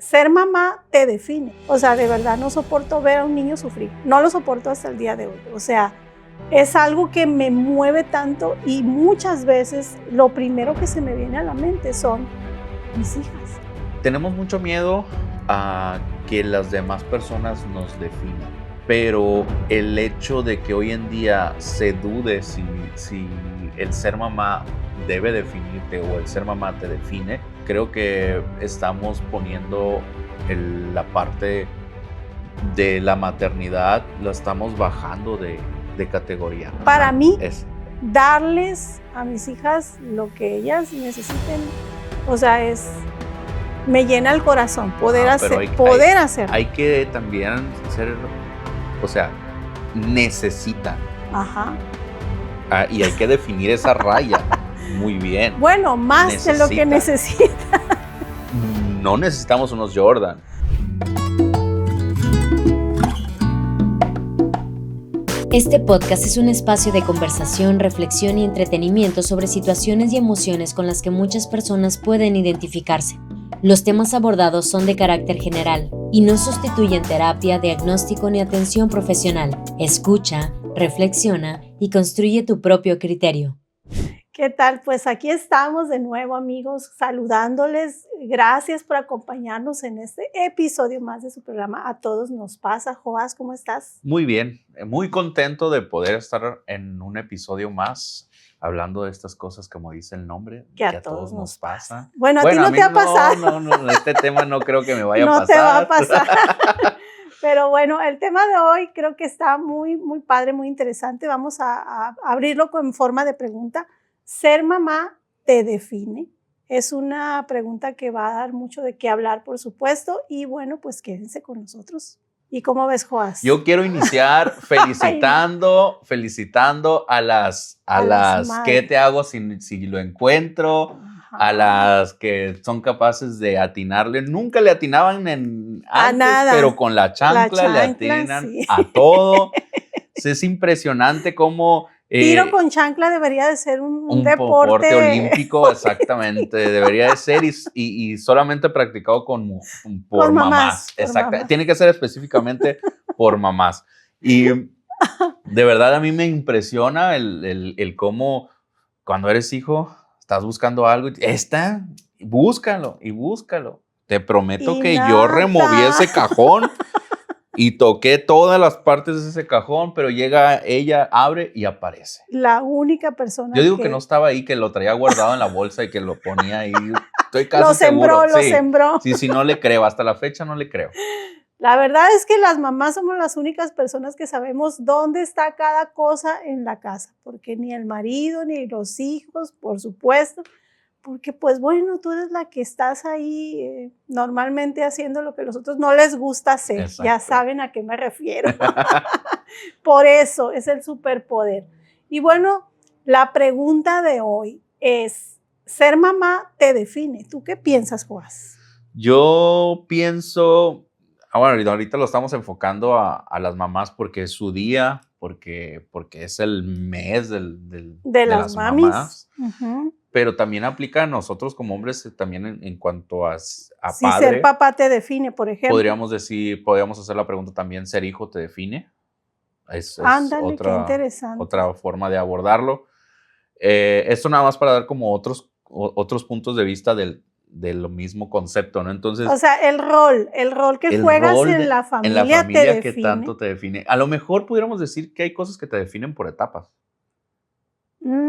ser mamá te define. O sea, de verdad no soporto ver a un niño sufrir. No lo soporto hasta el día de hoy. O sea, es algo que me mueve tanto y muchas veces lo primero que se me viene a la mente son mis hijas. Tenemos mucho miedo a que las demás personas nos definan, pero el hecho de que hoy en día se dude si el ser mamá debe definirte o el ser mamá te define, creo que estamos poniendo la parte de la maternidad, la estamos bajando de categoría. Para mí, darles a mis hijas lo que ellas necesiten, o sea, me llena el corazón poder hacerlo. Hay que también ser, o sea, necesitan. Ajá. Y hay que definir esa raya muy bien. Bueno, más de lo que necesitan. No necesitamos unos Jordan. Este podcast es un espacio de conversación, reflexión y entretenimiento sobre situaciones y emociones con las que muchas personas pueden identificarse. Los temas abordados son de carácter general y no sustituyen terapia, diagnóstico ni atención profesional. Escucha, reflexiona y construye tu propio criterio. ¿Qué tal? Pues aquí estamos de nuevo, amigos, saludándoles. Gracias por acompañarnos en este episodio más de su programa A Todos Nos Pasa. Joás, ¿cómo estás? Muy bien, muy contento de poder estar en un episodio más hablando de estas cosas, como dice el nombre, que a todos nos pasa. Bueno, a ti no te ha pasado. No, este tema no creo que me vaya a pasar. No te va a pasar. Pero bueno, el tema de hoy creo que está muy, muy padre, muy interesante. Vamos a abrirlo en forma de pregunta. ¿Ser mamá te define? Es una pregunta que va a dar mucho de qué hablar, por supuesto. Y bueno, pues quédense con nosotros. ¿Y cómo ves, Joás? Yo quiero iniciar felicitando a las ¿qué te hago si lo encuentro? Ajá. A las que son capaces de atinarle. Nunca le atinaban antes, nada. Pero con la chancla le atinan sí. A todo. Es impresionante cómo... Tiro con chancla debería de ser un deporte olímpico, exactamente. Debería de ser y solamente practicado por mamás. Exacto. Tiene que ser específicamente por mamás. Y de verdad a mí me impresiona el cómo cuando eres hijo estás buscando algo y búscalo. Te prometo que yo removí ese cajón. Y toqué todas las partes de ese cajón, pero llega ella, abre y aparece. La única persona Yo digo que no estaba ahí, que lo traía guardado en la bolsa y que lo ponía ahí. Estoy casi seguro. Lo sí, sembró. Sí, no le creo. Hasta la fecha no le creo. La verdad es que las mamás somos las únicas personas que sabemos dónde está cada cosa en la casa, porque ni el marido, ni los hijos, por supuesto, porque pues bueno, tú eres la que estás ahí normalmente haciendo lo que a los otros no les gusta hacer. Exacto. Ya saben a qué me refiero. Por eso es el superpoder. Y bueno, la pregunta de hoy es, ¿ser mamá te define? ¿Tú qué piensas, Joás? Yo pienso, bueno, ahorita lo estamos enfocando a las mamás porque es su día, porque es el mes de las mamás. Uh-huh. Pero también aplica a nosotros como hombres también en cuanto a si padre. Ser papá te define, por ejemplo. Podríamos hacer la pregunta también, ¿ser hijo te define? Es Ándale, qué interesante. Otra forma de abordarlo. Esto nada más para dar como otros puntos de vista del lo mismo concepto, ¿no? Entonces, o sea, el rol que juegas en la familia te define. Que tanto te define. A lo mejor pudiéramos decir que hay cosas que te definen por etapas.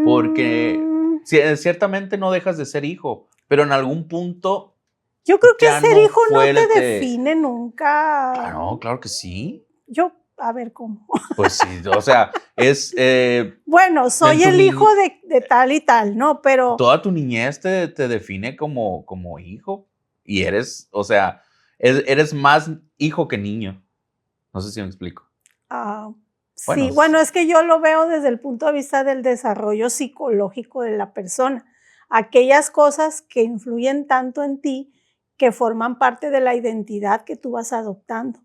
Porque ciertamente no dejas de ser hijo, pero en algún punto... Yo creo que ser hijo no te define nunca. No, claro que sí. A ver, ¿cómo? Pues sí, o sea, es... bueno, soy el hijo de tal y tal, ¿no? Pero... Toda tu niñez te define como hijo y eres, o sea, eres más hijo que niño. No sé si me explico. Sí, bueno, es que yo lo veo desde el punto de vista del desarrollo psicológico de la persona. Aquellas cosas que influyen tanto en ti que forman parte de la identidad que tú vas adoptando.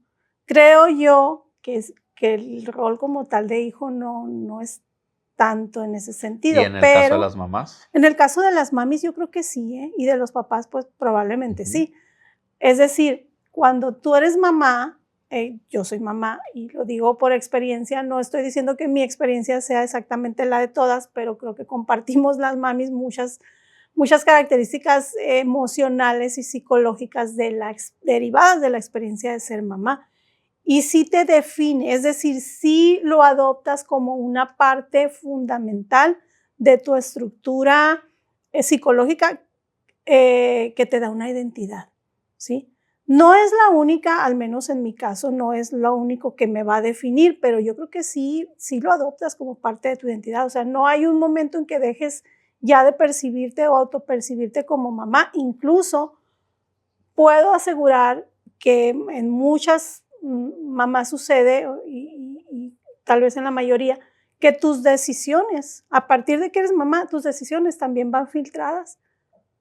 Creo yo que el rol como tal de hijo no es tanto en ese sentido. ¿Y en el caso de las mamás? En el caso de las mamis yo creo que sí, ¿eh? Y de los papás pues probablemente sí. Es decir, cuando tú eres mamá, yo soy mamá y lo digo por experiencia, no estoy diciendo que mi experiencia sea exactamente la de todas, pero creo que compartimos las mamis muchas características emocionales y psicológicas derivadas de la experiencia de ser mamá. Y sí te define, es decir, sí lo adoptas como una parte fundamental de tu estructura psicológica que te da una identidad, ¿sí? No es la única, al menos en mi caso, no es lo único que me va a definir, pero yo creo que sí lo adoptas como parte de tu identidad. O sea, no hay un momento en que dejes ya de percibirte o autopercibirte como mamá. Incluso puedo asegurar que en muchas mamás sucede, y tal vez en la mayoría, que tus decisiones, a partir de que eres mamá, tus decisiones también van filtradas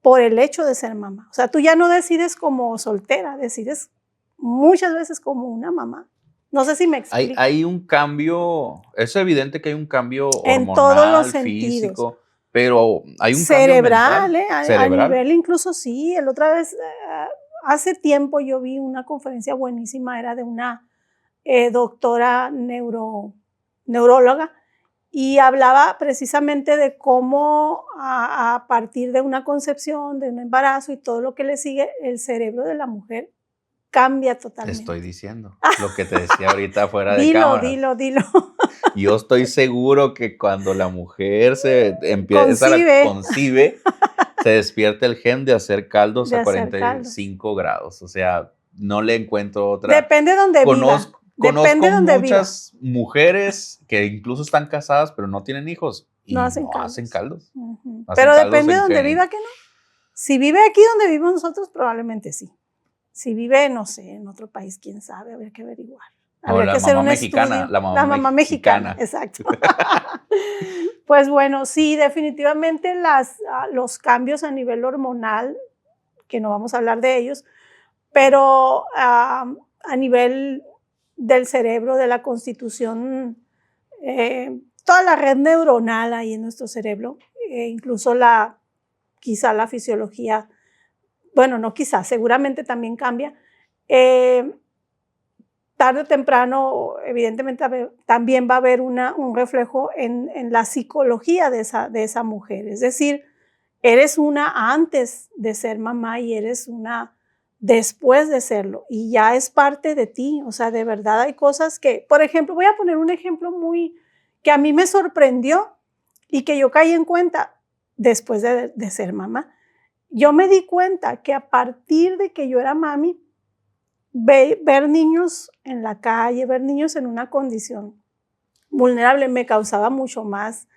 por el hecho de ser mamá. O sea, tú ya no decides como soltera, decides muchas veces como una mamá. No sé si me explico. Hay un cambio, es evidente que hay un cambio en todos los hormonal, sentidos. Físico, pero hay un cerebral, cambio mental. Cerebral. A nivel incluso sí. El otra vez, hace tiempo yo vi una conferencia buenísima, era de una doctora neuróloga, y hablaba precisamente de cómo a partir de una concepción, de un embarazo y todo lo que le sigue, el cerebro de la mujer cambia totalmente. Te estoy diciendo lo que te decía ahorita fuera de cámara. Dilo. Yo estoy seguro que cuando la mujer se empieza concibe, se despierta el gen de hacer caldos a 45 grados. O sea, no le encuentro otra. Depende de donde viva. Conozco muchas mujeres que incluso están casadas, pero no tienen hijos y no hacen caldos. Uh-huh. Pero depende de donde viva, que no. Si vive aquí donde vivimos nosotros, probablemente sí. Si vive, no sé, en otro país, quién sabe, habría que averiguar. Habría que hacer un estudio. La mamá mexicana, exacto. Pues bueno, sí, definitivamente los cambios a nivel hormonal, que no vamos a hablar de ellos, pero a nivel del cerebro, de la constitución, toda la red neuronal ahí en nuestro cerebro, incluso quizá la fisiología, bueno, no quizá, seguramente también cambia. Tarde o temprano, evidentemente, también va a haber un reflejo en la psicología de esa mujer. Es decir, eres una antes de ser mamá y eres una después de serlo, y ya es parte de ti. O sea, de verdad hay cosas que, por ejemplo, voy a poner un ejemplo que a mí me sorprendió y que yo caí en cuenta después de ser mamá. Yo me di cuenta que a partir de que yo era mami, ver niños en la calle, ver niños en una condición vulnerable me causaba mucho más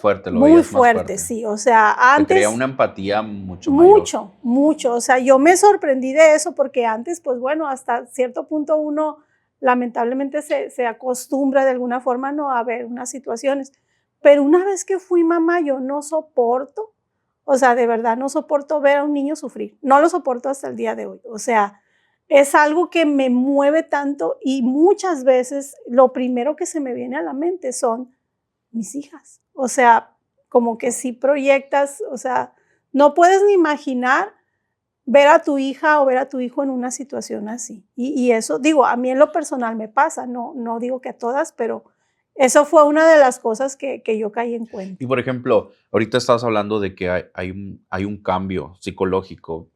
fuerte, muy fuerte, sí. O sea, antes te crea una empatía mucho mayor. Mucho. O sea, yo me sorprendí de eso porque antes, pues bueno, hasta cierto punto uno lamentablemente se acostumbra de alguna forma, ¿no?, a ver unas situaciones. Pero una vez que fui mamá, yo no soporto, o sea, de verdad no soporto ver a un niño sufrir. No lo soporto hasta el día de hoy. O sea, es algo que me mueve tanto, y muchas veces lo primero que se me viene a la mente son mis hijas. O sea, como que si proyectas, o sea, no puedes ni imaginar ver a tu hija o ver a tu hijo en una situación así. Y eso, digo, a mí en lo personal me pasa, no digo que a todas, pero eso fue una de las cosas que yo caí en cuenta. Y por ejemplo, ahorita estabas hablando de que hay un cambio psicológico,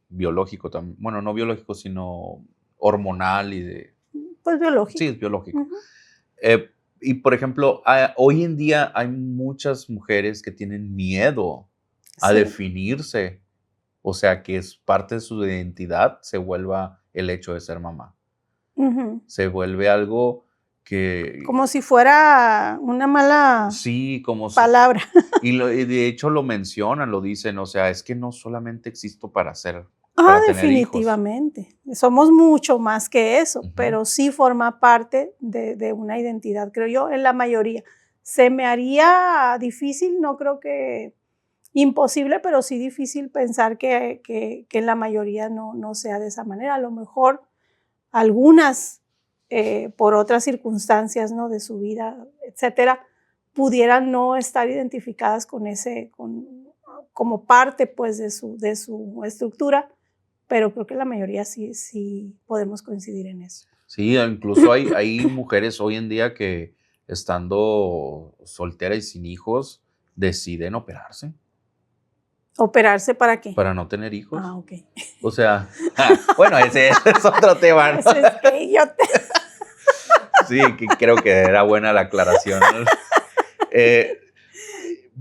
biológico también. Bueno, no biológico, sino hormonal y de... Pues biológico. Sí, es biológico. Uh-huh. Y por ejemplo, hoy en día hay muchas mujeres que tienen miedo a definirse. O sea, que es parte de su identidad, se vuelva el hecho de ser mamá. Uh-huh. Se vuelve algo que... Como si fuera una mala palabra. Y de hecho lo mencionan, lo dicen, o sea, es que no solamente existo para tener definitivamente. Hijos. Somos mucho más que eso, uh-huh, pero sí forma parte de una identidad, creo yo, en la mayoría. Se me haría difícil, no creo que imposible, pero sí difícil pensar que en la mayoría no sea de esa manera. A lo mejor algunas, por otras circunstancias, ¿no?, de su vida, etcétera, pudieran no estar identificadas como parte, pues, de su estructura, pero creo que la mayoría sí podemos coincidir en eso. Sí, incluso hay mujeres hoy en día que estando solteras y sin hijos deciden operarse. ¿Operarse para qué? Para no tener hijos. Ah, ok. O sea, bueno, ese es otro tema, ¿no? Eso es que yo Sí, que creo que era buena la aclaración.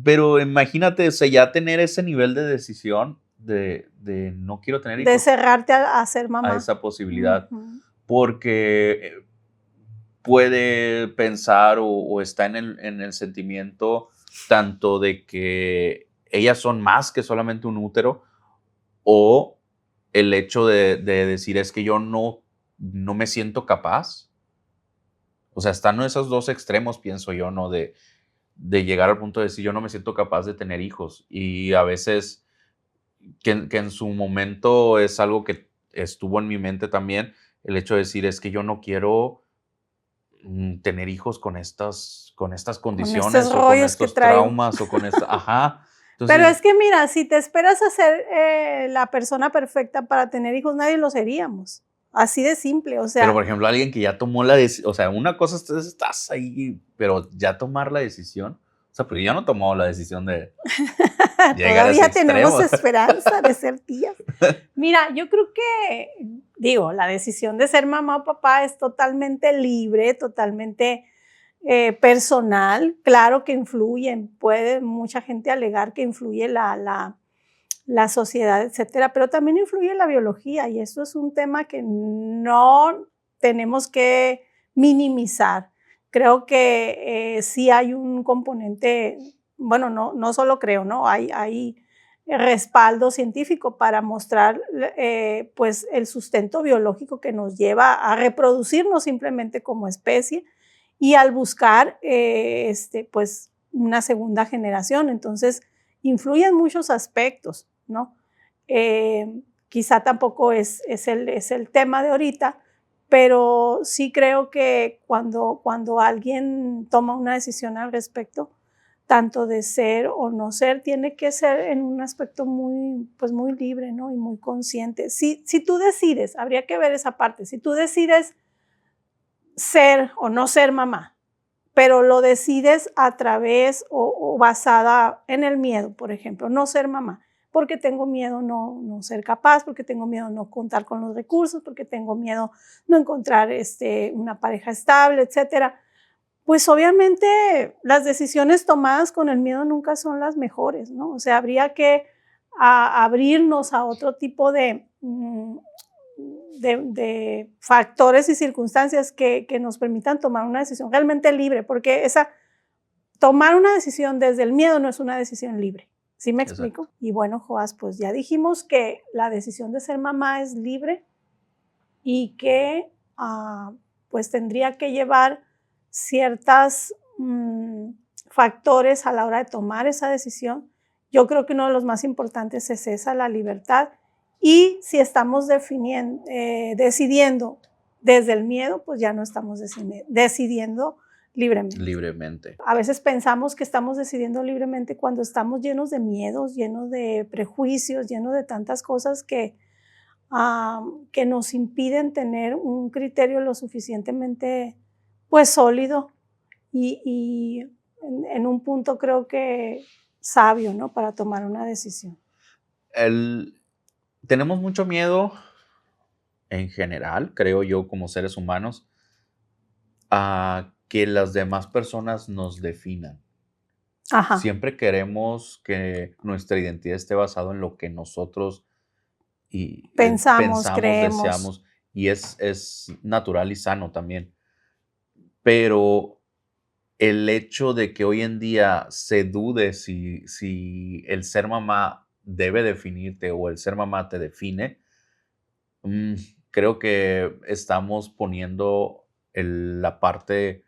Pero imagínate, o sea, ya tener ese nivel de decisión de no quiero tener hijos. De cerrarte a ser mamá. A esa posibilidad. Porque puede pensar o está en el sentimiento tanto de que ellas son más que solamente un útero, o el hecho de decir es que yo no me siento capaz. O sea, están esos dos extremos, pienso yo, ¿no? De llegar al punto de decir yo no me siento capaz de tener hijos. Y a veces que en su momento es algo que estuvo en mi mente también, el hecho de decir es que yo no quiero tener hijos con estas condiciones, con estos o con rollos estos que traigo. traumas, o con esto, ajá. Entonces, pero es que mira, si te esperas a ser la persona perfecta para tener hijos, nadie lo seríamos. Así de simple, o sea. Pero por ejemplo, alguien que ya tomó la decisión, o sea, una cosa es estás ahí, pero ya tomar la decisión, o sea, pero yo no he tomado la decisión de llegar a ese Todavía extremo. tenemos esperanza de ser tías. Mira, yo creo que, la decisión de ser mamá o papá es totalmente libre, totalmente personal. Claro que influyen, puede mucha gente alegar que influye la sociedad, etcétera, pero también influye la biología, y eso es un tema que no tenemos que minimizar. Creo que sí hay un componente, bueno, no solo creo, ¿no? Hay respaldo científico para mostrar pues el sustento biológico que nos lleva a reproducirnos simplemente como especie y al buscar pues una segunda generación. Entonces, influyen muchos aspectos, ¿no? Quizá tampoco es el tema de ahorita, pero sí creo que cuando alguien toma una decisión al respecto, tanto de ser o no ser, tiene que ser en un aspecto muy libre, ¿no? Y muy consciente. Si tú decides, habría que ver esa parte, si tú decides ser o no ser mamá, pero lo decides a través o basada en el miedo, por ejemplo, no ser mamá, porque tengo miedo no ser capaz, porque tengo miedo no contar con los recursos, porque tengo miedo no encontrar una pareja estable, etcétera. Pues obviamente las decisiones tomadas con el miedo nunca son las mejores, ¿no? O sea, habría que abrirnos a otro tipo de factores y circunstancias que nos permitan tomar una decisión realmente libre, porque tomar una decisión desde el miedo no es una decisión libre. ¿Sí me explico? Exacto. Y bueno, Joás, pues ya dijimos que la decisión de ser mamá es libre y que pues tendría que llevar ciertos factores a la hora de tomar esa decisión. Yo creo que uno de los más importantes es esa, la libertad. Y si estamos decidiendo desde el miedo, pues ya no estamos decidiendo libremente. A veces pensamos que estamos decidiendo libremente cuando estamos llenos de miedos, llenos de prejuicios, llenos de tantas cosas que nos impiden tener un criterio lo suficientemente pues sólido y en un punto creo que sabio, ¿no? Para tomar una decisión. Tenemos mucho miedo en general, creo yo, como seres humanos, a que las demás personas nos definan. Ajá. Siempre queremos que nuestra identidad esté basada en lo que nosotros pensamos, creemos. Deseamos, y es natural y sano también. Pero el hecho de que hoy en día se dude si el ser mamá debe definirte o el ser mamá te define, creo que estamos poniendo la parte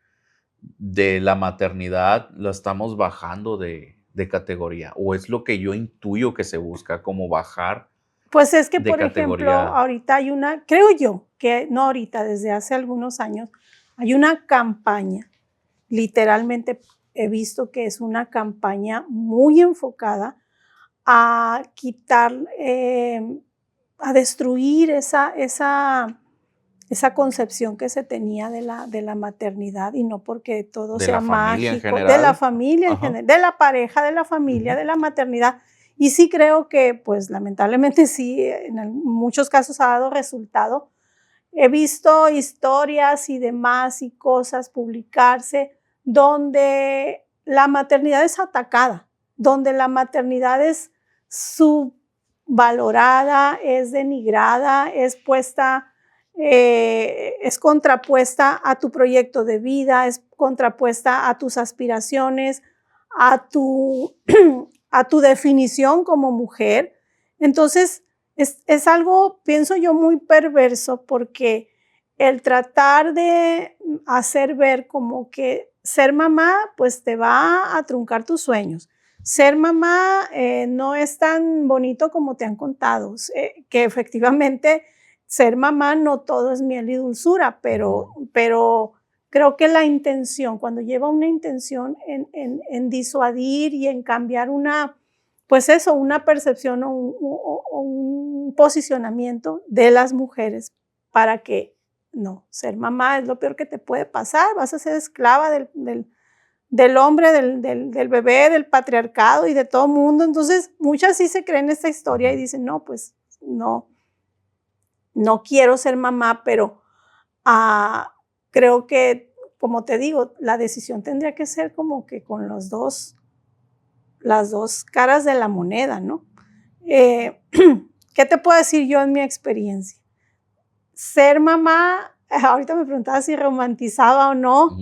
de la maternidad, la estamos bajando de categoría, o es lo que yo intuyo que se busca, como bajar. Pues es que, por ejemplo, ahorita hay creo yo, que no ahorita, desde hace algunos años, hay una campaña, literalmente he visto que es una campaña muy enfocada a quitar, destruir esa concepción que se tenía de la maternidad, y no porque todo sea mágico, de la familia en general, de la pareja, de la familia, de la maternidad. Y sí creo que, pues lamentablemente sí, en muchos casos ha dado resultado. He visto historias y demás y cosas publicarse donde la maternidad es atacada, donde la maternidad es subvalorada, es denigrada, es puesta, es contrapuesta a tu proyecto de vida, es contrapuesta a tus aspiraciones, a tu definición como mujer. Entonces, es algo, pienso yo, muy perverso, porque el tratar de hacer ver como que ser mamá, pues te va a truncar tus sueños. Ser mamá no es tan bonito como te han contado, que efectivamente ser mamá no todo es miel y dulzura, pero creo que la intención, cuando lleva una intención en disuadir y en cambiar una percepción o un posicionamiento de las mujeres para que no, ser mamá es lo peor que te puede pasar, vas a ser esclava del hombre, del bebé, del patriarcado y de todo el mundo. Entonces, muchas sí se creen esta historia y dicen, no, pues no quiero ser mamá, pero creo que, como te digo, la decisión tendría que ser como que con las dos caras de la moneda, ¿no? ¿Qué te puedo decir yo en mi experiencia? Ser mamá, ahorita me preguntaba si romantizaba o no.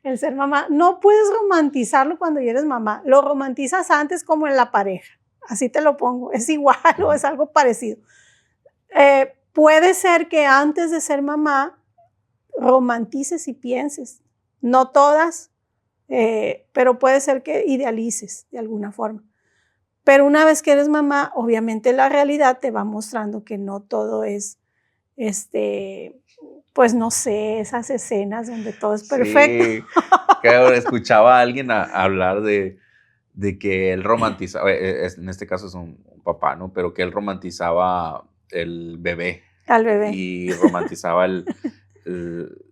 El ser mamá, no puedes romantizarlo cuando ya eres mamá, lo romantizas antes como en la pareja, así te lo pongo, es igual o es algo parecido. Puede ser que antes de ser mamá romantices y pienses, no todas, pero puede ser que idealices de alguna forma. Pero una vez que eres mamá, obviamente la realidad te va mostrando que no todo es, pues no sé, esas escenas donde todo es perfecto. Sí, que escuchaba a alguien hablar de que él romantizaba, en este caso es un papá, ¿no? Pero que él romantizaba el bebé. Al bebé. Y romantizaba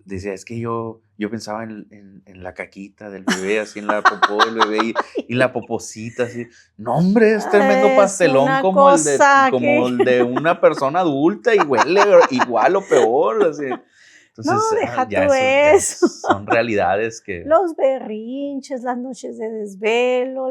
decía, es que yo pensaba en la caquita del bebé, así en la popó del bebé y la poposita, así. No, hombre, es tremendo pastelón como el de una persona adulta y huele igual o peor, así. Entonces, no, deja tú eso. Son realidades que... Los berrinches, las noches de desvelo,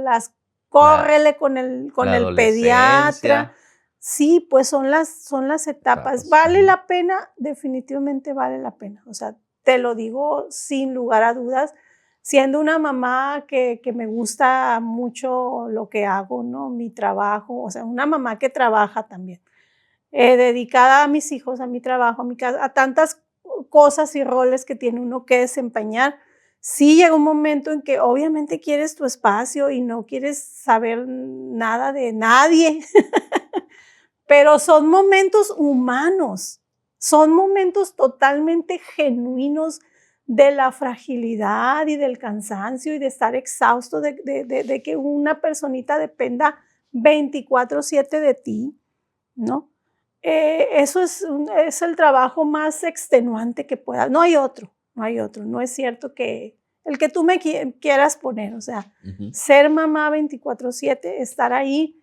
córrele con el pediatra. Sí, pues son las etapas. Claro, ¿vale la pena? Definitivamente vale la pena. O sea, te lo digo sin lugar a dudas, siendo una mamá que me gusta mucho lo que hago, ¿no? Mi trabajo, o sea, una mamá que trabaja también, dedicada a mis hijos, a mi trabajo, a mi casa, a tantas cosas y roles que tiene uno que desempeñar. Sí llega un momento en que obviamente quieres tu espacio y no quieres saber nada de nadie. Pero son momentos humanos, son momentos totalmente genuinos de la fragilidad y del cansancio y de estar exhausto, de que una personita dependa 24/7 de ti, ¿no? Eso es el trabajo más extenuante que puedas. No hay otro. No es cierto que el que tú me quieras poner, o sea, ser mamá 24/7, estar ahí.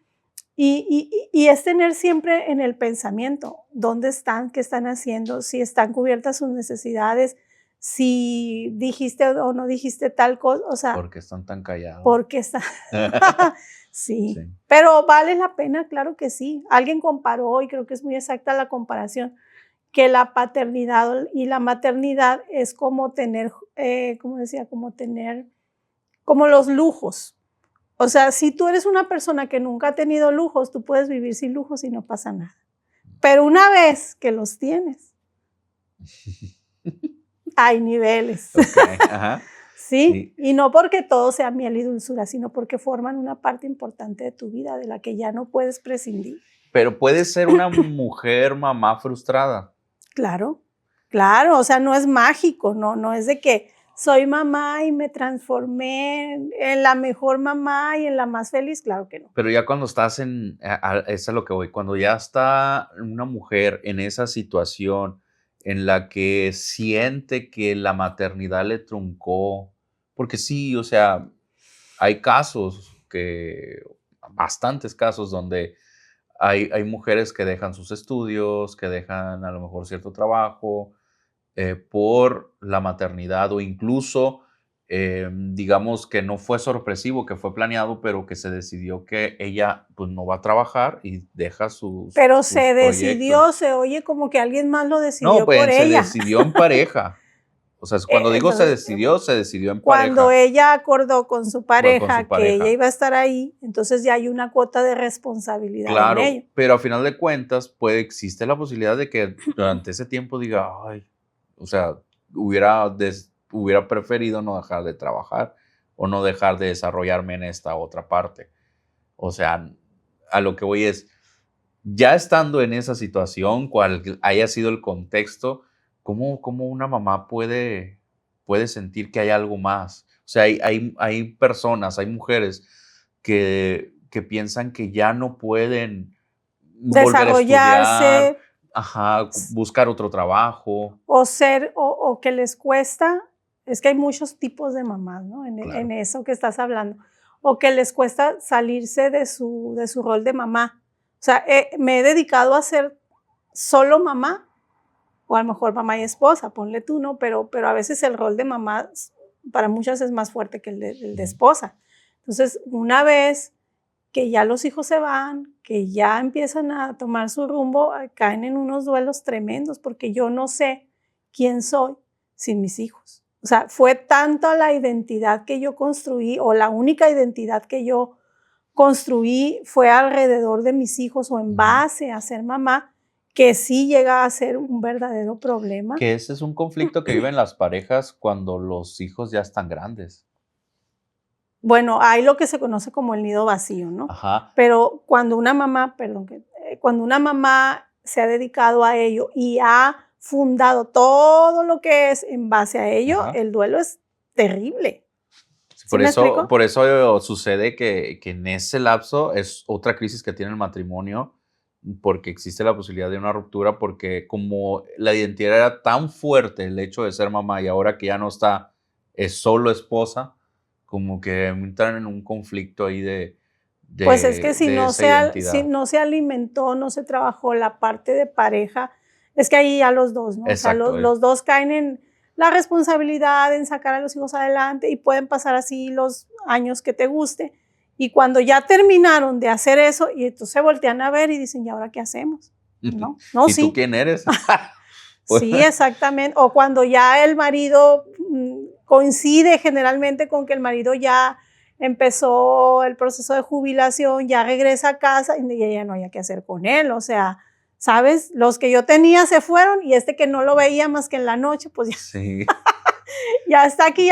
Y es tener siempre en el pensamiento dónde están, qué están haciendo, si están cubiertas sus necesidades, si dijiste o no dijiste tal cosa, o sea. ¿Por qué están tan callados? Porque están. Sí, pero vale la pena, claro que sí. Alguien comparó, y creo que es muy exacta la comparación, que la paternidad y la maternidad es como tener, como los lujos. O sea, si tú eres una persona que nunca ha tenido lujos, tú puedes vivir sin lujos y no pasa nada. Pero una vez que los tienes, hay niveles. Okay, ajá. ¿Sí? Y no porque todo sea miel y dulzura, sino porque forman una parte importante de tu vida de la que ya no puedes prescindir. Pero puede ser una mujer mamá frustrada. Claro, o sea, no es mágico, no es de que soy mamá y me transformé en la mejor mamá y en la más feliz, claro que no. Pero ya cuando estás eso es lo que voy, cuando ya está una mujer en esa situación en la que siente que la maternidad le truncó, porque sí, o sea, hay casos bastantes casos donde hay mujeres que dejan sus estudios, que dejan a lo mejor cierto trabajo, por la maternidad o incluso, digamos que no fue sorpresivo, que fue planeado, pero que se decidió que ella pues no va a trabajar y deja Pero sus se decidió, proyectos. se oye como que alguien más lo No, decidió por pues se ella. decidió en pareja. O sea, cuando digo Entonces, se decidió en cuando pareja. ella acordó con su Bueno, con su pareja que ella pareja. iba a estar ahí, entonces ya hay una cuota de responsabilidad en Claro, ello. pero a final de cuentas, pues existe la posibilidad de que durante ese tiempo diga, ay, o sea, hubiera preferido no dejar de trabajar o no dejar de desarrollarme en esta otra parte. O sea, a lo que voy es, ya estando en esa situación, cual haya sido el contexto, ¿cómo una mamá puede sentir que hay algo más? O sea, hay personas, hay mujeres que piensan que ya no pueden volver a estudiar, Desarrollarse buscar otro trabajo. o que les cuesta, es que hay muchos tipos de mamás, ¿no? En Claro. eso que estás hablando, o que les cuesta salirse de su rol de mamá. O sea, me he dedicado a ser solo mamá, o a lo mejor mamá y esposa, ponle tú, ¿no? Pero a veces el rol de mamá para muchas es más fuerte que el de esposa. Entonces, una vez que ya los hijos se van, que ya empiezan a tomar su rumbo, caen en unos duelos tremendos, porque yo no sé quién soy sin mis hijos. O sea, fue tanto la identidad que yo construí, o la única identidad que yo construí fue alrededor de mis hijos o en base a ser mamá, que sí llega a ser un verdadero problema. Que ese es un conflicto que viven las parejas cuando los hijos ya están grandes. Bueno, hay lo que se conoce como el nido vacío, ¿no? Ajá. Pero cuando una mamá, cuando una mamá se ha dedicado a ello y ha fundado todo lo que es en base a ello, Ajá. el duelo es terrible. Por eso sucede que en ese lapso es otra crisis que tiene el matrimonio, porque existe la posibilidad de una ruptura, porque como la identidad era tan fuerte, el hecho de ser mamá y ahora que ya no está, es solo esposa, como que entran en un conflicto ahí Pues es que de esa identidad. si no se alimentó, no se trabajó la parte de pareja, es que ahí ya los dos, ¿no? Exacto, O sea, los dos caen en la responsabilidad en sacar a los hijos adelante y pueden pasar así los años que te guste. Y cuando ya terminaron de hacer eso, y entonces se voltean a ver y dicen, ¿y ahora qué hacemos? ¿No? ¿Y tú quién eres? Sí, exactamente. O cuando ya el marido coincide generalmente con que el marido ya empezó el proceso de jubilación, ya regresa a casa y ya no haya qué hacer con él. O sea, ¿sabes? Los que yo tenía se fueron y que no lo veía más que en la noche, pues ya, Sí. ya está aquí,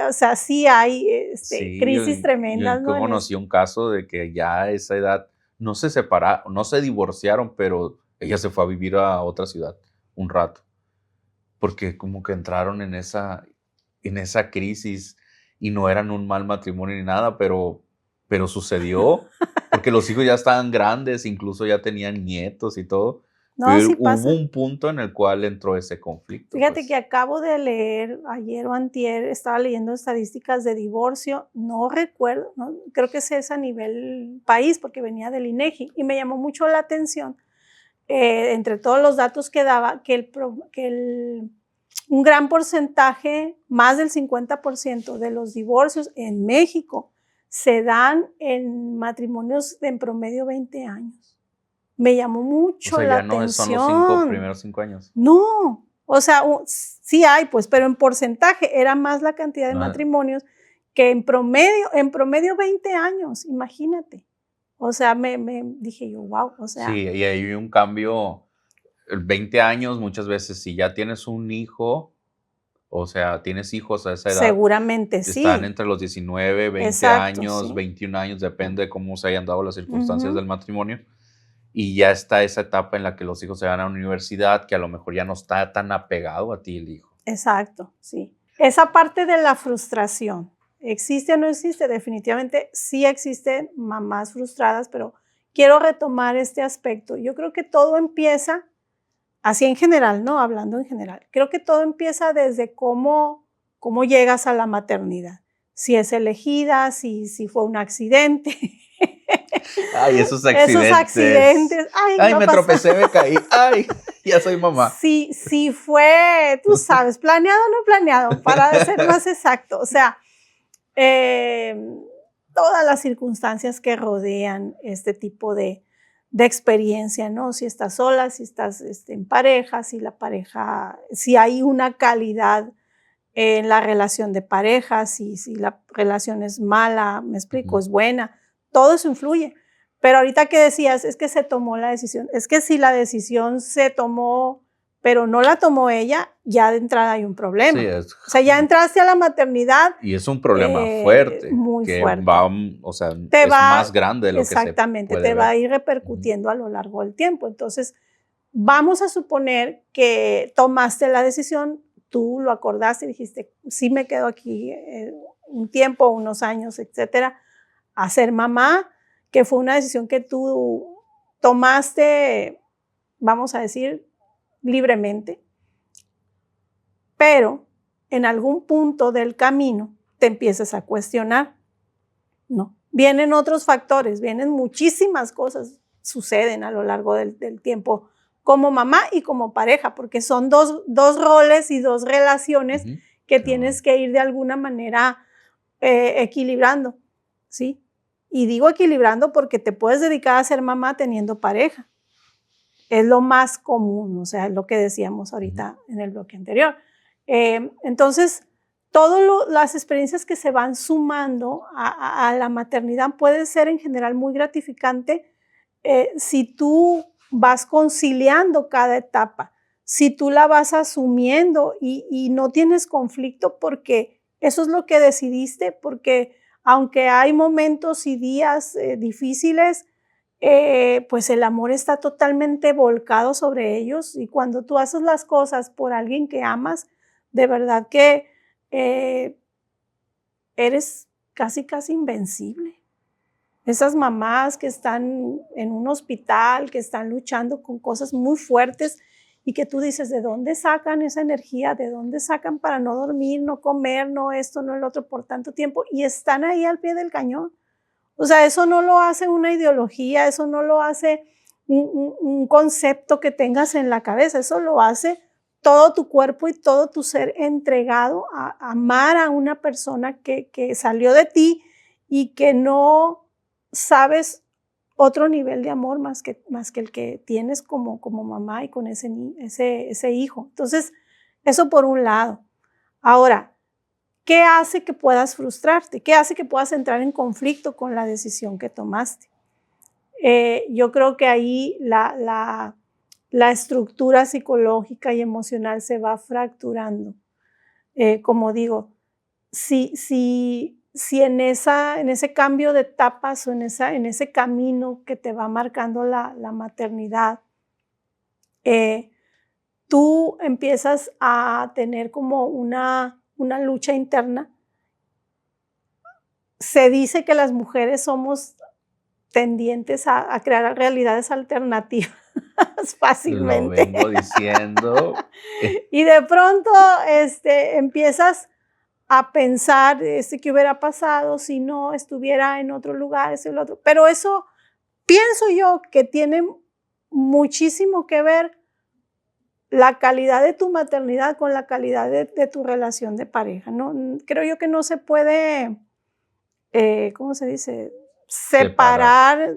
o sea, sí hay Sí, crisis tremendas. yo conocí un caso de que ya a esa edad no se separaron, no se divorciaron, pero ella se fue a vivir a otra ciudad un rato, porque como que entraron en esa crisis y no eran un mal matrimonio ni nada, pero sucedió, porque los hijos ya estaban grandes, incluso ya tenían nietos y todo. No, Pero sí pasa. hubo un punto en el cual entró ese conflicto. Fíjate pues. que acabo de leer, ayer o antier, estaba leyendo estadísticas de divorcio, no recuerdo, ¿no? Creo que es a nivel país porque venía del INEGI y me llamó mucho la atención, entre todos los datos que daba, un gran porcentaje, más del 50% de los divorcios en México se dan en matrimonios de en promedio 20 años. Me llamó mucho O sea, la ya no atención. son los primeros 5 años. No, o sea, sí hay, pues, pero en porcentaje era más la cantidad de matrimonios que en promedio 20 años, imagínate. O sea, me dije yo, wow, o sea. Sí, y hay un cambio, 20 años muchas veces, si ya tienes un hijo, o sea, tienes hijos a esa edad. Seguramente sí. Están entre los 19, 20 Exacto, años, sí. 21 años, depende de cómo se hayan dado las circunstancias del matrimonio. Y ya está esa etapa en la que los hijos se van a la universidad, que a lo mejor ya no está tan apegado a ti el hijo. Exacto, sí. esa parte de la frustración, ¿existe o no existe? Definitivamente sí existen mamás frustradas, pero quiero retomar este aspecto. Yo creo que todo empieza, así en general, ¿no? Hablando en general, creo que todo empieza desde cómo llegas a la maternidad. Si es elegida, si fue un accidente. Ay, esos accidentes. Esos accidentes. Ay, me tropecé, me caí. Ay, ya soy mamá. Si fue, tú sabes, planeado o no planeado, para ser más exacto. O sea, todas las circunstancias que rodean este tipo de experiencia, ¿no? Si estás sola, si estás en pareja, si hay una calidad en la relación de pareja, si la relación es mala, me explico, es buena, todo eso influye. Pero ahorita que decías, es que se tomó la decisión, es que si la decisión se tomó, pero no la tomó ella, ya de entrada hay un problema. Sí, o sea, ya entraste a la maternidad. Y es un problema fuerte. Muy fuerte. O sea, es más grande de lo que se puede ver. Exactamente, te va a ir repercutiendo a lo largo del tiempo. Entonces, vamos a suponer que tomaste la decisión, tú lo acordaste y dijiste, sí me quedo aquí un tiempo, unos años, etcétera, a ser mamá, que fue una decisión que tú tomaste, vamos a decir, libremente, pero en algún punto del camino te empiezas a cuestionar, ¿no? Vienen otros factores, vienen muchísimas cosas, suceden a lo largo del tiempo como mamá y como pareja, porque son dos roles y dos relaciones que tienes que ir de alguna manera equilibrando, ¿sí? Y digo equilibrando porque te puedes dedicar a ser mamá teniendo pareja. Es lo más común, o sea, es lo que decíamos ahorita en el bloque anterior. Entonces, todas las experiencias que se van sumando a la maternidad puede ser en general muy gratificante si tú vas conciliando cada etapa, si tú la vas asumiendo y no tienes conflicto porque eso es lo que decidiste, porque aunque hay momentos y días difíciles, pues el amor está totalmente volcado sobre ellos y cuando tú haces las cosas por alguien que amas, de verdad que eres casi invencible. Esas mamás que están en un hospital, que están luchando con cosas muy fuertes y que tú dices, ¿de dónde sacan esa energía? ¿De dónde sacan para no dormir, no comer, no esto, no el otro por tanto tiempo? Y están ahí al pie del cañón. O sea, eso no lo hace una ideología, eso no lo hace un concepto que tengas en la cabeza, eso lo hace todo tu cuerpo y todo tu ser entregado a amar a una persona que salió de ti y que no sabes otro nivel de amor más que el que tienes como mamá y con ese hijo. Entonces, eso por un lado. Ahora, ¿qué hace que puedas frustrarte? ¿Qué hace que puedas entrar en conflicto con la decisión que tomaste? Yo creo que ahí la estructura psicológica y emocional se va fracturando. Como digo, si en ese cambio de etapas o en ese camino que te va marcando la maternidad, tú empiezas a tener como una lucha interna. Se dice que las mujeres somos tendientes a crear realidades alternativas fácilmente. Lo vengo diciendo. Y de pronto empiezas a pensar qué hubiera pasado si no estuviera en otro lugar, ese y el otro. Pero eso pienso yo que tiene muchísimo que ver la calidad de tu maternidad con la calidad de tu relación de pareja. No, creo yo que no se puede, ¿cómo se dice? Separar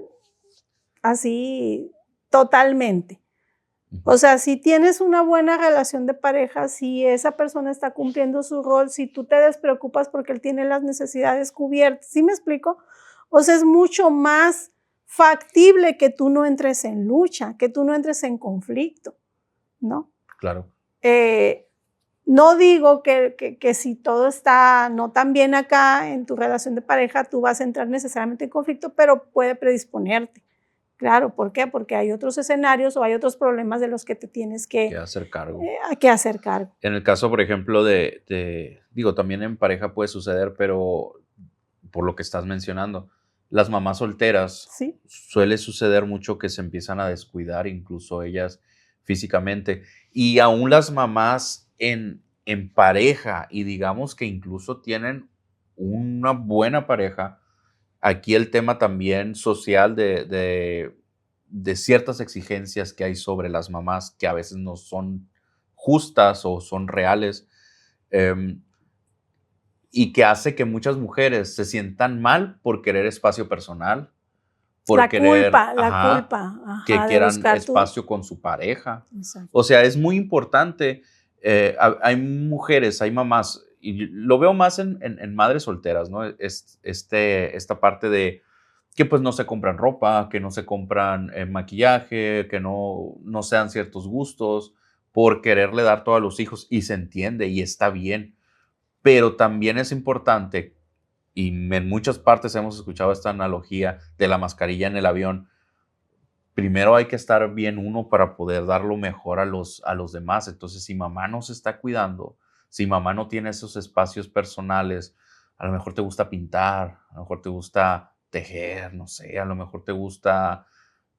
así totalmente. O sea, si tienes una buena relación de pareja, si esa persona está cumpliendo su rol, si tú te despreocupas porque él tiene las necesidades cubiertas, ¿sí me explico? O sea, es mucho más factible que tú no entres en lucha, que tú no entres en conflicto, ¿no? Claro. No digo que si todo está no tan bien acá en tu relación de pareja, tú vas a entrar necesariamente en conflicto, pero puede predisponerte. Claro, ¿por qué? Porque hay otros escenarios o hay otros problemas de los que te tienes que hacer cargo. hacer cargo. En el caso, por ejemplo, digo, también en pareja puede suceder, pero por lo que estás mencionando, las mamás solteras, ¿Sí? suele suceder mucho que se empiezan a descuidar, incluso ellas físicamente. Y aún las mamás en pareja, y digamos que incluso tienen una buena pareja, aquí el tema también social de ciertas exigencias que hay sobre las mamás que a veces no son justas o son reales, y que hace que muchas mujeres se sientan mal por querer espacio personal, por La querer, culpa, que de quieran buscar espacio con su pareja. Exacto. O sea, es muy importante. Hay mujeres, hay mamás, y lo veo más en madres solteras, ¿no? Esta parte de que pues no se compran ropa, que no se compran maquillaje, que no sean ciertos gustos por quererle dar todo a los hijos, y se entiende y está bien, pero también es importante, y en muchas partes hemos escuchado esta analogía de la mascarilla en el avión. Primero hay que estar bien uno para poder dar lo mejor a los demás. Entonces, si mamá no se está cuidando, si mamá no tiene esos espacios personales, a lo mejor te gusta pintar, a lo mejor te gusta tejer, no sé, a lo mejor te gusta,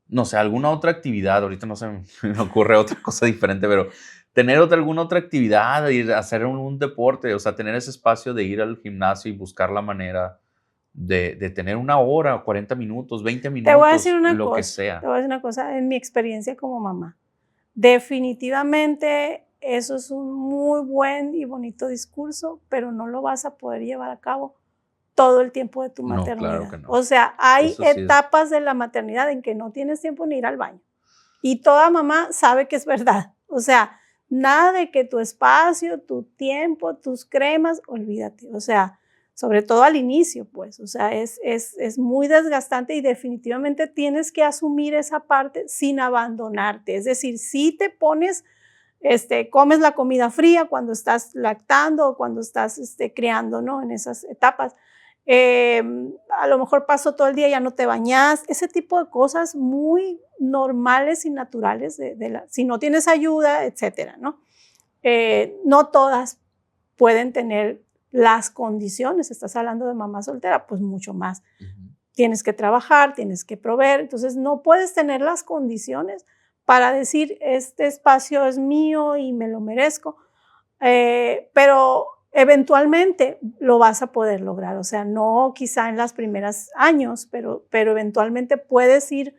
no sé, alguna otra actividad. Ahorita no se me ocurre otra cosa diferente, pero tener alguna otra actividad, ir a hacer un deporte, o sea, tener ese espacio de ir al gimnasio y buscar la manera de tener 1 hora, 40 minutos, 20 Te voy a decir minutos, una lo que cosa, sea. te voy a decir una cosa, en mi experiencia como mamá, definitivamente eso es un muy buen y bonito discurso, pero no lo vas a poder llevar a cabo todo el tiempo de tu No, maternidad. claro que no. O sea, hay Eso sí es. etapas de la maternidad en que no tienes tiempo ni ir al baño. Y toda mamá sabe que es verdad. O sea, nada de que tu espacio, tu tiempo, tus cremas, olvídate. O sea, sobre todo al inicio, pues. O sea, es muy desgastante y definitivamente tienes que asumir esa parte sin abandonarte. Es decir, si te pones, comes la comida fría cuando estás lactando o cuando estás criando, ¿no? En esas etapas. A lo mejor pasó todo el día, ya no te bañas, ese tipo de cosas muy normales y naturales, si no tienes ayuda, etcétera, ¿no? No todas pueden tener las condiciones, estás hablando de mamá soltera, pues mucho más. Tienes que trabajar, tienes que proveer, entonces no puedes tener las condiciones para decir, este espacio es mío y me lo merezco, pero eventualmente lo vas a poder lograr, o sea, no quizá en los primeros años, pero eventualmente puedes ir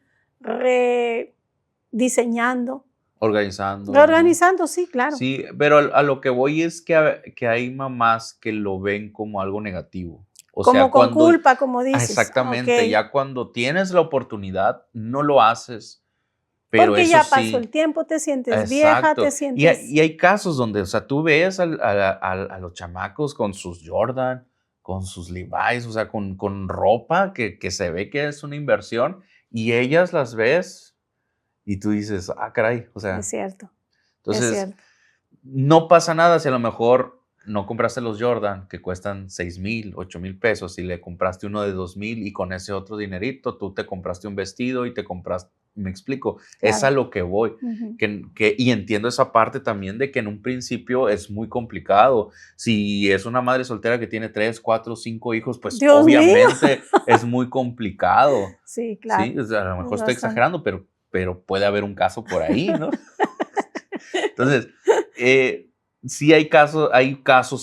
rediseñando. Organizando, Sí, claro. Sí, pero a lo que voy es que hay mamás que lo ven como algo negativo. O Como sea, con culpa, como dices. Exactamente, Okay. ya cuando tienes la oportunidad, no lo haces. Pero porque eso ya pasó sí, el tiempo, te sientes vieja, exacto. te sientes... Y hay casos donde, o sea, tú ves a los chamacos con sus Jordan, con sus Levi's, o sea, con ropa que se ve que es una inversión, y ellas las ves y tú dices, ah, caray, o sea. Es cierto, Entonces, es cierto. no pasa nada si a lo mejor no compraste los Jordan que cuestan 6,000, 8,000 pesos, y le compraste uno de 2,000, y con ese otro dinerito tú te compraste un vestido y te compraste, me explico, Claro. es a lo que voy. Y entiendo esa parte también de que en un principio es muy complicado. Si es una madre soltera que tiene 3, 4, 5 hijos, pues Dios obviamente mío. es muy complicado. Sí, claro. ¿Sí? O sea, a lo mejor Es estoy bastante. exagerando, pero puede haber un caso por ahí, ¿no? Entonces, sí hay casos,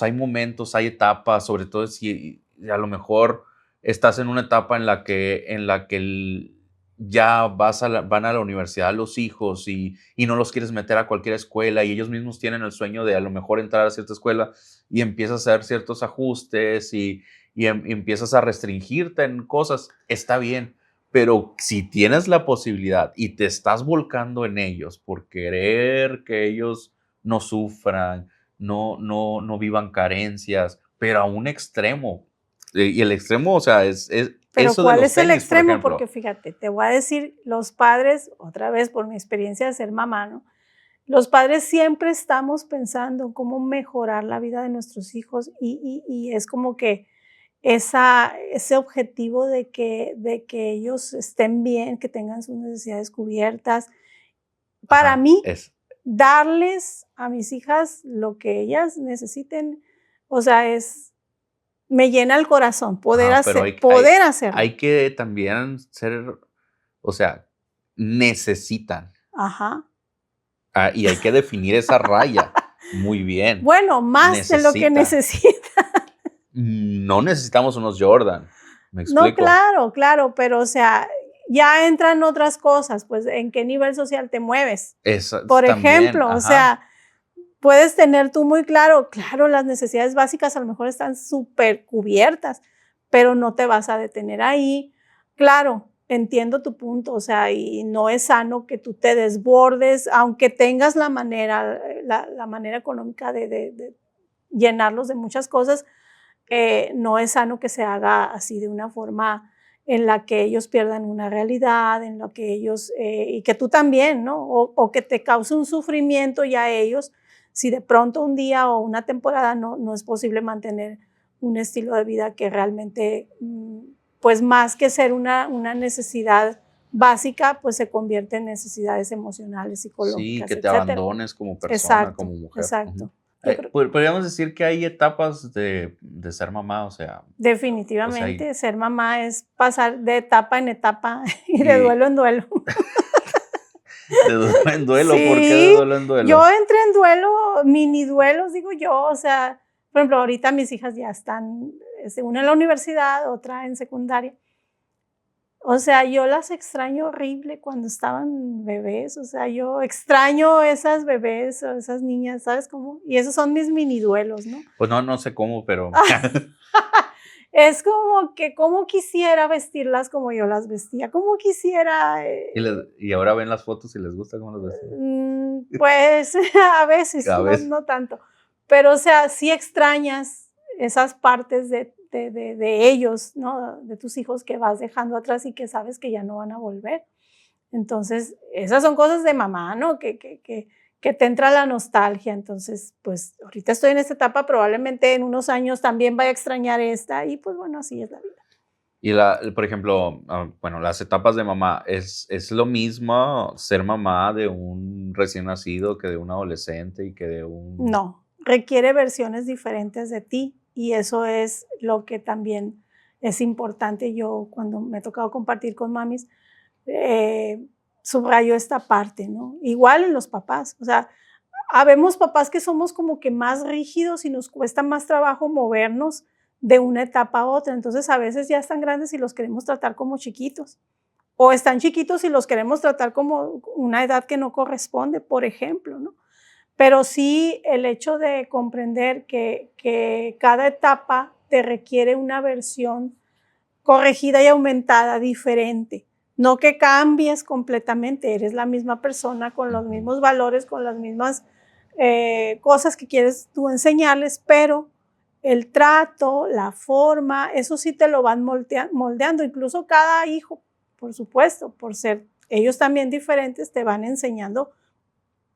hay momentos, hay etapas, sobre todo si a lo mejor estás en una etapa en la que ya van a la universidad los hijos, y no los quieres meter a cualquier escuela, y ellos mismos tienen el sueño de a lo mejor entrar a cierta escuela, y empiezas a hacer ciertos ajustes y empiezas a restringirte en cosas. Está bien. Pero si tienes la posibilidad y te estás volcando en ellos por querer que ellos no sufran, no vivan carencias, pero a un extremo. Y el extremo, o sea, es Pero eso de ¿cuál los es el tenis, por extremo? ejemplo. Porque fíjate, te voy a decir, los padres, otra vez por mi experiencia de ser mamá, ¿no? Los padres siempre estamos pensando en cómo mejorar la vida de nuestros hijos y es como que ese objetivo de que ellos estén bien, que tengan sus necesidades cubiertas. Para mí, darles a mis hijas lo que ellas necesiten, o sea, me llena el corazón poder hacerlo. Hay que también ser, o sea, necesitan. Ajá. Y hay que definir esa raya muy bien. Bueno, más de lo que necesitan. No necesitamos unos Jordan, ¿me explico? No, claro, pero o sea, ya entran otras cosas, pues en qué nivel social te mueves. Por ejemplo, o sea, puedes tener tú muy claro, las necesidades básicas a lo mejor están súper cubiertas, pero no te vas a detener ahí. Claro, entiendo tu punto, o sea, y no es sano que tú te desbordes, aunque tengas la manera económica de llenarlos de muchas cosas, no es sano que se haga así de una forma en la que ellos pierdan una realidad, en la que ellos, y que tú también, ¿no? O que te cause un sufrimiento ya a ellos, si de pronto un día o una temporada no es posible mantener un estilo de vida que realmente, pues más que ser una necesidad básica, pues se convierte en necesidades emocionales, psicológicas, sí, que te etcétera. abandones como persona, como mujer. Exacto. Podríamos decir que hay etapas de ser mamá, o sea. Definitivamente, o sea, ser mamá es pasar de etapa en etapa y de duelo en duelo. ¿De duelo en duelo? Sí, ¿Por qué de duelo en duelo? Yo entré en duelo, mini duelos, digo yo, o sea, por ejemplo, ahorita mis hijas ya están, una en la universidad, otra en secundaria. O sea, yo las extraño horrible cuando estaban bebés, o sea, yo extraño esas bebés o esas niñas, ¿sabes cómo? Y esos son mis mini duelos, ¿no? Pues no sé cómo, pero... Es como que cómo quisiera vestirlas como yo las vestía, cómo quisiera... ¿Y ahora ven las fotos y les gusta cómo las vestían? Pues a veces, no tanto. Pero o sea, sí extrañas esas partes de ellos, ¿no? De tus hijos que vas dejando atrás y que sabes que ya no van a volver. Entonces, esas son cosas de mamá, ¿no? Que te entra la nostalgia. Entonces, pues ahorita estoy en esta etapa, probablemente en unos años también vaya a extrañar esta y pues bueno, así es la vida. Y por ejemplo, bueno, las etapas de mamá, ¿es lo mismo ser mamá de un recién nacido que de un adolescente y que de un...? No, requiere versiones diferentes de ti y eso es lo que también es importante. Yo cuando me he tocado compartir con mamis, subrayo esta parte, ¿no? Igual en los papás, o sea, habemos papás que somos como que más rígidos y nos cuesta más trabajo movernos de una etapa a otra, entonces a veces ya están grandes y los queremos tratar como chiquitos, o están chiquitos y los queremos tratar como una edad que no corresponde, por ejemplo, ¿no? Pero sí el hecho de comprender que cada etapa te requiere una versión corregida y aumentada diferente. No que cambies completamente, eres la misma persona con los mismos valores, con las mismas cosas que quieres tú enseñarles, pero el trato, la forma, eso sí te lo van moldeando. Incluso cada hijo, por supuesto, por ser ellos también diferentes, te van enseñando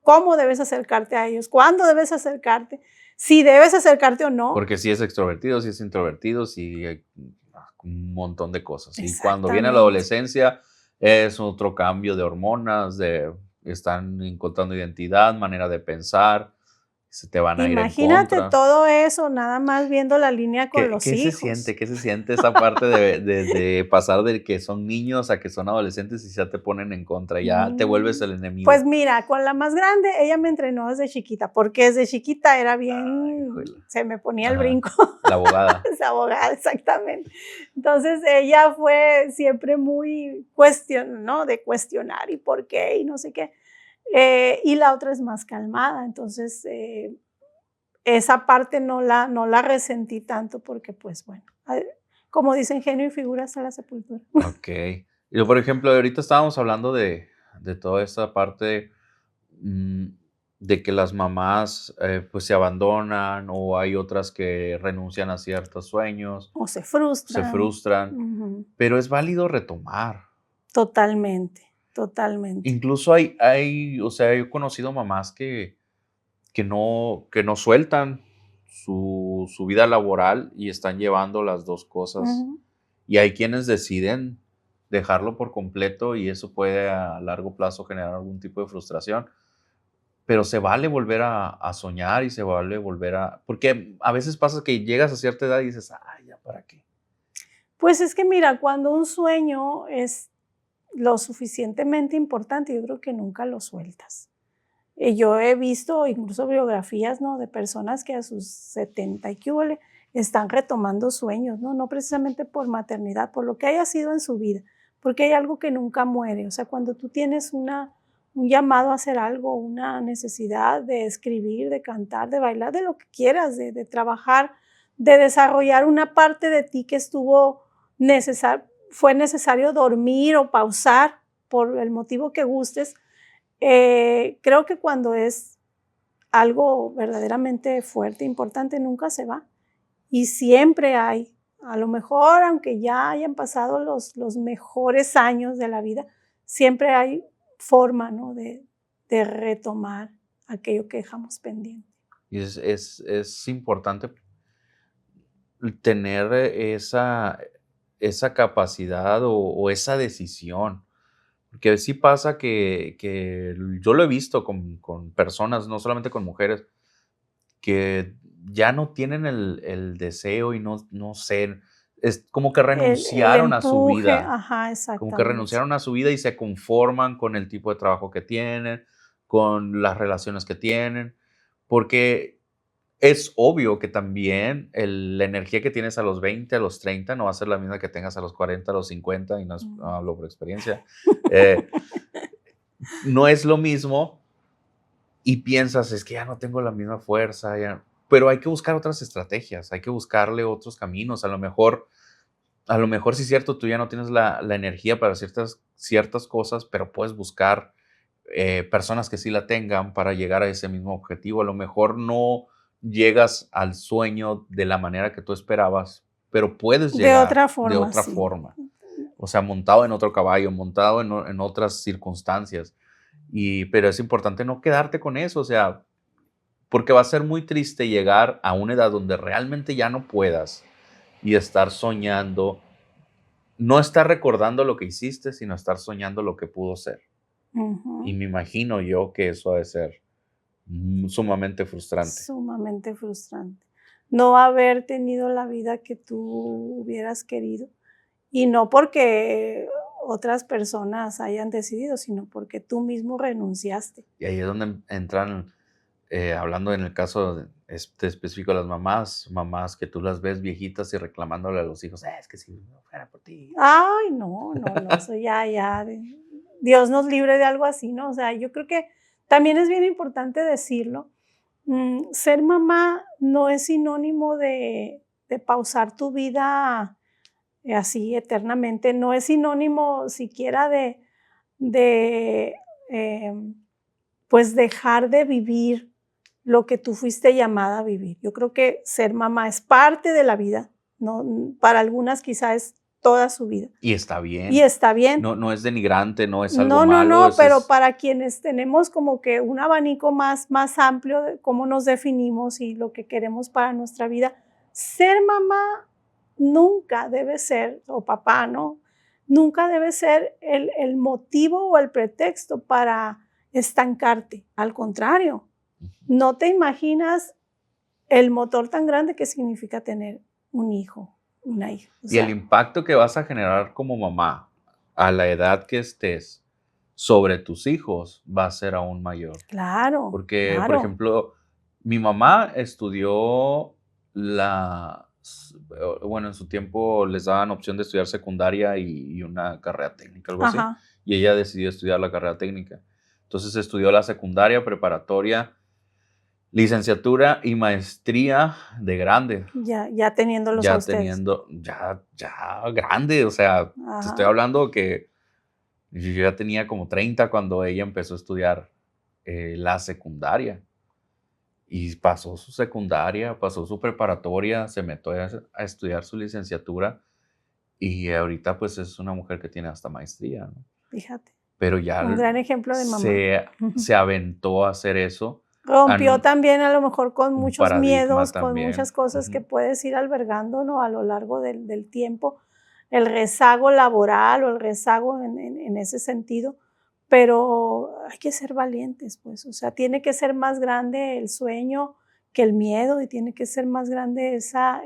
cómo debes acercarte a ellos, cuándo debes acercarte, si debes acercarte o no. Porque si es extrovertido, si es introvertido, si hay un montón de cosas. Y cuando viene la adolescencia es otro cambio de hormonas, están encontrando identidad, manera de pensar, se te van a ir en contra. Imagínate todo eso, nada más viendo la línea con los hijos. ¿Qué se siente esa parte de pasar de que son niños a que son adolescentes y ya te ponen en contra, ya te vuelves el enemigo? Pues mira, con la más grande, ella me entrenó desde chiquita, porque desde chiquita era bien, se me ponía el brinco. La abogada. La abogada, exactamente. Entonces ella fue siempre muy ¿no? De cuestionar y por qué y no sé qué. Y la otra es más calmada, entonces esa parte no la resentí tanto porque pues bueno, como dicen, genio y figura hasta la sepultura. Ok. Y por ejemplo, ahorita estábamos hablando de toda esa parte de que las mamás pues se abandonan o hay otras que renuncian a ciertos sueños. O se frustran. Pero es válido retomar. Totalmente. Incluso o sea, he conocido mamás que no sueltan su vida laboral y están llevando las dos cosas. Ujú. Y hay quienes deciden dejarlo por completo y eso puede a largo plazo generar algún tipo de frustración. Pero se vale volver a soñar y se vale volver a... Porque a veces pasa que llegas a cierta edad y dices, ay, ¿ya para qué? Pues es que mira, cuando un sueño es lo suficientemente importante, yo creo que nunca lo sueltas. Yo he visto incluso biografías, ¿no?, de personas que a sus 70 y qué húbole, están retomando sueños, ¿no? No precisamente por maternidad, por lo que haya sido en su vida, porque hay algo que nunca muere. O sea, cuando tú tienes un llamado a hacer algo, una necesidad de escribir, de cantar, de bailar, de lo que quieras, de trabajar, de desarrollar una parte de ti que fue necesario dormir o pausar por el motivo que gustes. Creo que cuando es algo verdaderamente fuerte, importante, nunca se va. Y siempre hay, a lo mejor, aunque ya hayan pasado los mejores años de la vida, siempre hay forma, ¿no?, de retomar aquello que dejamos pendiente. Y es importante tener esa capacidad o esa decisión. Porque sí pasa que yo lo he visto con personas, no solamente con mujeres, que ya no tienen el deseo y no sé, es como que El renunciaron a su empuje, vida, ajá, como que exactamente. renunciaron a su vida y se conforman con el tipo de trabajo que tienen, con las relaciones que tienen, porque es obvio que también la energía que tienes a los 20, a los 30, no va a ser la misma que tengas a los 40, a los 50, y no hablo por experiencia. Eh, no es lo mismo y piensas, es que ya no tengo la misma fuerza, pero hay que buscar otras estrategias, hay que buscarle otros caminos. A lo mejor sí es cierto, tú ya no tienes la energía para ciertas cosas, pero puedes buscar personas que sí la tengan para llegar a ese mismo objetivo. A lo mejor no llegas al sueño de la manera que tú esperabas, pero puedes De llegar otra de forma, otra sí. forma. O sea, montado en otro caballo, montado en otras circunstancias. Pero es importante no quedarte con eso, o sea, porque va a ser muy triste llegar a una edad donde realmente ya no puedas y estar soñando, no estar recordando lo que hiciste, sino estar soñando lo que pudo ser. Y Ujú. me imagino yo que eso ha de ser sumamente frustrante. Sumamente frustrante. No haber tenido la vida que tú hubieras querido. Y no porque otras personas hayan decidido, sino porque tú mismo renunciaste. Y ahí es donde entran, hablando en el caso específico de las mamás que tú las ves viejitas y reclamándole a los hijos, es que si no fuera por ti. Ay, no, no, no, eso ya, Dios nos libre de algo así, ¿no? O sea, yo creo que también es bien importante decirlo. Ser mamá no es sinónimo de pausar tu vida así eternamente, no es sinónimo siquiera de pues dejar de vivir lo que tú fuiste llamada a vivir. Yo creo que ser mamá es parte de la vida, ¿no? Para algunas quizás es toda su vida. Y está Y bien. está bien. No es denigrante, no es algo No, no, malo. no, pero para quienes tenemos como que un abanico más amplio de cómo nos definimos y lo que queremos para nuestra vida, ser mamá nunca debe ser, o papá, ¿no? Nunca debe ser el motivo o el pretexto para estancarte. Al contrario, no te imaginas el motor tan grande que significa tener un hijo, una hija. O Y el sea, impacto que vas a generar como mamá a la edad que estés sobre tus hijos va a ser aún mayor. claro, Porque, por claro. ejemplo, mi mamá estudió bueno, en su tiempo les daban opción de estudiar secundaria y una carrera técnica, algo así. Ajá. Y ella decidió estudiar la carrera técnica. Entonces estudió la secundaria, preparatoria, licenciatura y maestría de grande. Ya teniéndolos a Ya ustedes. teniendo, ya grande, o sea, te estoy Ajá. hablando que yo ya tenía como 30 cuando ella empezó a estudiar la secundaria. Y pasó su secundaria, pasó su preparatoria, se metió a estudiar su licenciatura y ahorita pues es una mujer que tiene hasta maestría, ¿no? Fíjate, Pero ya un gran ejemplo de mamá. se aventó a hacer eso Rompió también a lo mejor con muchos miedos, también. Con muchas cosas que puedes ir albergando, ¿no? A lo largo del tiempo, el rezago laboral o el rezago en ese sentido, pero hay que ser valientes, pues, o sea, tiene que ser más grande el sueño que el miedo y tiene que ser más grande esa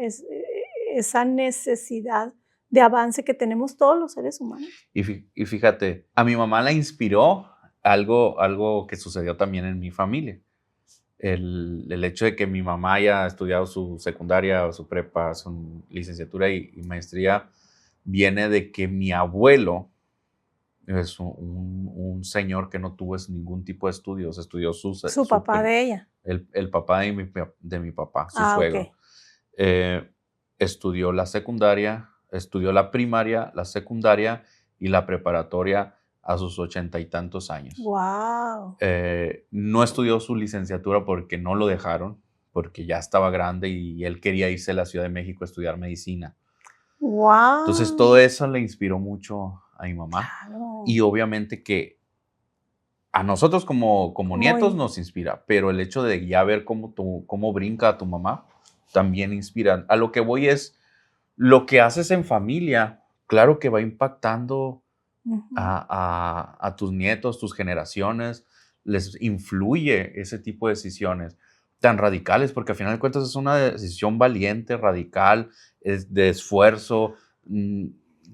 necesidad de avance que tenemos todos los seres humanos. Y fíjate, a mi mamá la inspiró algo que sucedió también en mi familia. El hecho de que mi mamá haya estudiado su secundaria o su prepa, su licenciatura y maestría, viene de que mi abuelo es un señor que no tuvo ningún tipo de estudios, estudió su papá de ella. El papá de mi papá, su suegro. Okay. Estudió la secundaria, estudió la primaria, la secundaria y la preparatoria a sus 80 y tantos años. ¡Wow! No estudió su licenciatura porque no lo dejaron, porque ya estaba grande y él quería irse a la Ciudad de México a estudiar medicina. ¡Wow! Entonces todo eso le inspiró mucho a mi mamá. Claro. Y obviamente que a nosotros como nietos nos inspira, pero el hecho de ya ver cómo brinca a tu mamá también inspira. A lo que voy es, lo que haces en familia, claro que va impactando a tus nietos, tus generaciones, les influye ese tipo de decisiones tan radicales, porque al final de cuentas es una decisión valiente, radical, es de esfuerzo,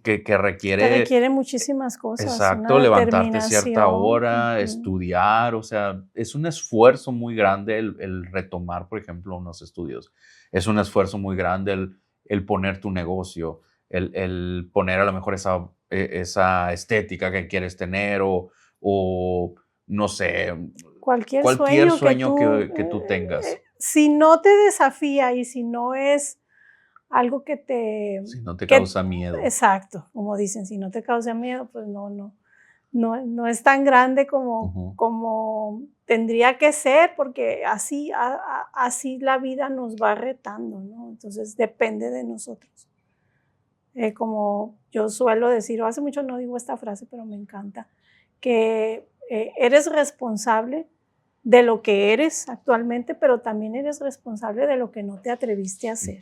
que requiere muchísimas cosas. Exacto, levantarte a cierta hora, estudiar, o sea, es un esfuerzo muy grande el retomar, por ejemplo, unos estudios. Es un esfuerzo muy grande el poner tu negocio, el poner a lo mejor esa estética que quieres tener o no sé, cualquier sueño que tú tengas. Si no te desafía y si no es algo si no te causa miedo. Exacto, como dicen, si no te causa miedo, pues no es tan grande como tendría que ser, porque así la vida nos va retando, ¿no? Entonces depende de nosotros. Como yo suelo decir, o hace mucho no digo esta frase, pero me encanta, que eres responsable de lo que eres actualmente, pero también eres responsable de lo que no te atreviste a hacer.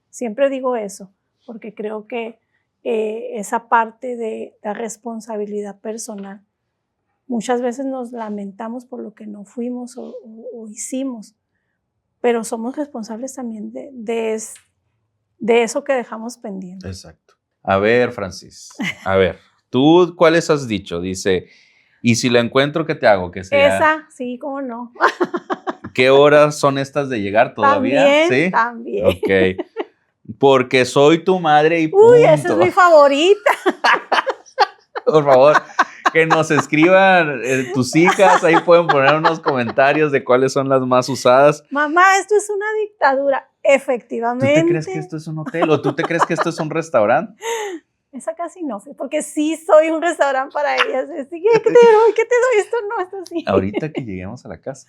Siempre digo eso, porque creo que esa parte de la responsabilidad personal, muchas veces nos lamentamos por lo que no fuimos o hicimos, pero somos responsables también de eso que dejamos pendiente. Exacto. A ver, Francis, ¿tú cuáles has dicho? Dice, y si lo encuentro, ¿qué te hago? Que sea... Esa, sí, cómo no. ¿Qué horas son estas de llegar todavía? También, ¿sí? También. Ok. Porque soy tu madre y punto. Uy, esa es mi favorita. Por favor, que nos escriban tus hijas, ahí pueden poner unos comentarios de cuáles son las más usadas. Mamá, esto es una dictadura, efectivamente. ¿Tú te crees que esto es un hotel o tú te crees que esto es un restaurante? Esa casi no, porque sí soy un restaurante para ellas. Así que, ¿qué te doy? Esto no, esto sí. Ahorita que lleguemos a la casa.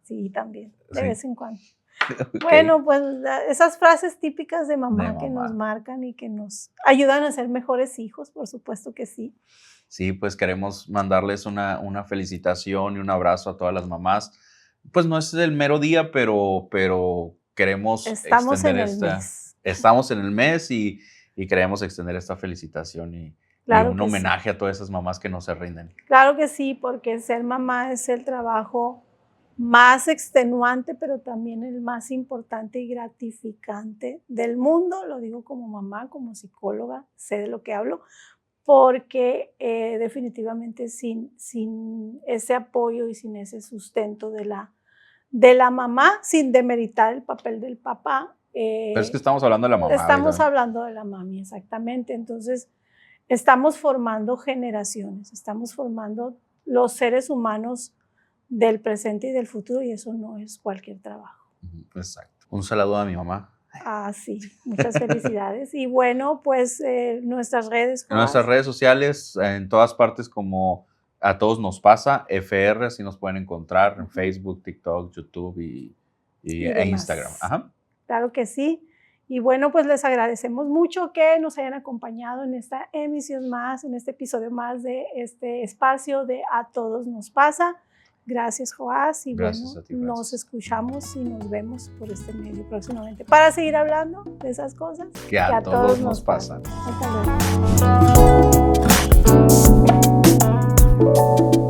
Sí, también, de vez en cuando. Okay. Bueno, pues esas frases típicas de mamá que nos marcan y que nos ayudan a ser mejores hijos, por supuesto que sí. Sí, pues queremos mandarles una felicitación y un abrazo a todas las mamás. Pues no es el mero día, pero queremos Estamos en el mes. Estamos en el mes y queremos extender esta felicitación y un homenaje a todas esas mamás que no se rinden. Claro que sí, porque ser mamá es el trabajo más extenuante, pero también el más importante y gratificante del mundo. Lo digo como mamá, como psicóloga, sé de lo que hablo, porque definitivamente sin ese apoyo y sin ese sustento de la mamá, sin demeritar el papel del papá. Pero es que estamos hablando de la mamá. Estamos hablando de la mami, exactamente. Entonces, estamos formando generaciones, estamos formando los seres humanos del presente y del futuro, y eso no es cualquier trabajo. Exacto. Un saludo a mi mamá. Ah, sí, muchas felicidades. Y bueno, pues nuestras redes. En nuestras redes sociales, en todas partes como A Todos Nos Pasa, FR, así nos pueden encontrar en Facebook, TikTok, YouTube e Instagram. Ajá. Claro que sí. Y bueno, pues les agradecemos mucho que nos hayan acompañado en esta emisión más, en este episodio más de este espacio de A Todos Nos Pasa. Gracias, Joás, y Gracias bueno, a ti, Francis. nos escuchamos y nos vemos por este medio próximamente para seguir hablando de esas cosas Que a todos nos pasan. Hasta luego.